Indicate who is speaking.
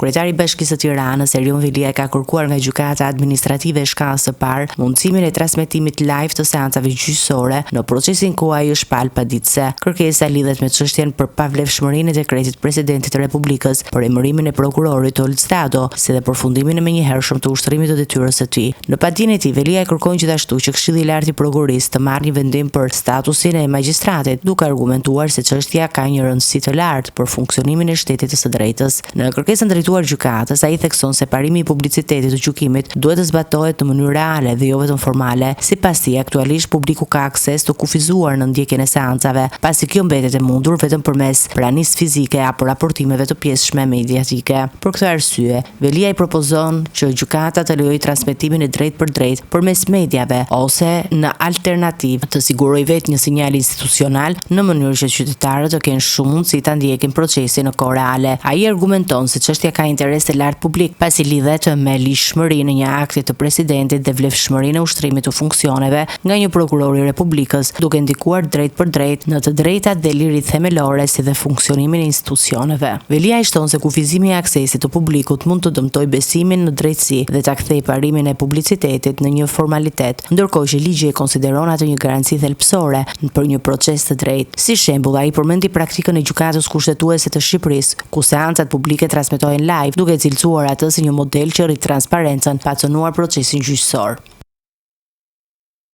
Speaker 1: Kryetari i Bashkisë së Tiranës, Erion Velia, ka kërkuar nga gjykata administrative e shkallës së parë mundësimin e transmetimit live të seancave gjyqësore në procesin ku ai është palë paditëse. Kërkesa lidhet me çështjen për pavlefshmërinë e dekretit presidentit të Republikës për emërimin e prokurorit Olë Stado, si dhe përfundimin e menjëhershëm të ushtrimit të detyrës së tij. Në padinën e tij, Velia e kërkon gjithashtu që Këshilli i Lartë i Prokurorisë të marrë një vendim për statusin e magjistratit, duke argumentuar se çështja ka një rëndësi të lartë për funksionimin e shtetit të së drejtës. Në kërkesën drejtuar gjykatës, ai thekson se parimi i publicitetit të gjykimit duhet të zbatohet në mënyrë reale dhe jo vetëm formale, sipas tij aktualisht publiku ka akses të kufizuar në ndjekjen e seancave, pasi kjo mbetet e mundur vetëm përmes pranisë fizike apo raportimeve të pjesëshme mediatike. Për këtë arsye, Velia i propozon që gjykata të lejojë transmetimin e drejtë për drejtë përmes mediave ose në alternativë të sigurojë vetë një sinjal institucional në mënyrë që qytetarët të kenë shumë mundësi ta ndjekin procesin në kohë reale. Ai argumenton se çështja ka interes të lartë publik, pasi lidhet me lishmërinë e një akti të presidentit dhe vlefshmërinë e ushtrimit të funksioneve nga një prokuror i Republikës, duke ndikuar drejt për drejt në të drejtat dhe lirit themelore si dhe funksionimin e institucioneve. Velia i shton se kufizimi i aksesit të publikut mund të dëmtojë besimin në drejtësi dhe ta kthejë parimin e publicitetit në një formalitet, ndërkohë që ligji e konsideron atë një garanci thelbësore për një proces të drejtë. Si shembull, ai përmendi praktikën e gjykatës kushtetuese të Shqipërisë, ku seancat publike transmetohen live, duke cilësuar atë si një model që rrit transparencën pa cënuar procesin gjyqësor.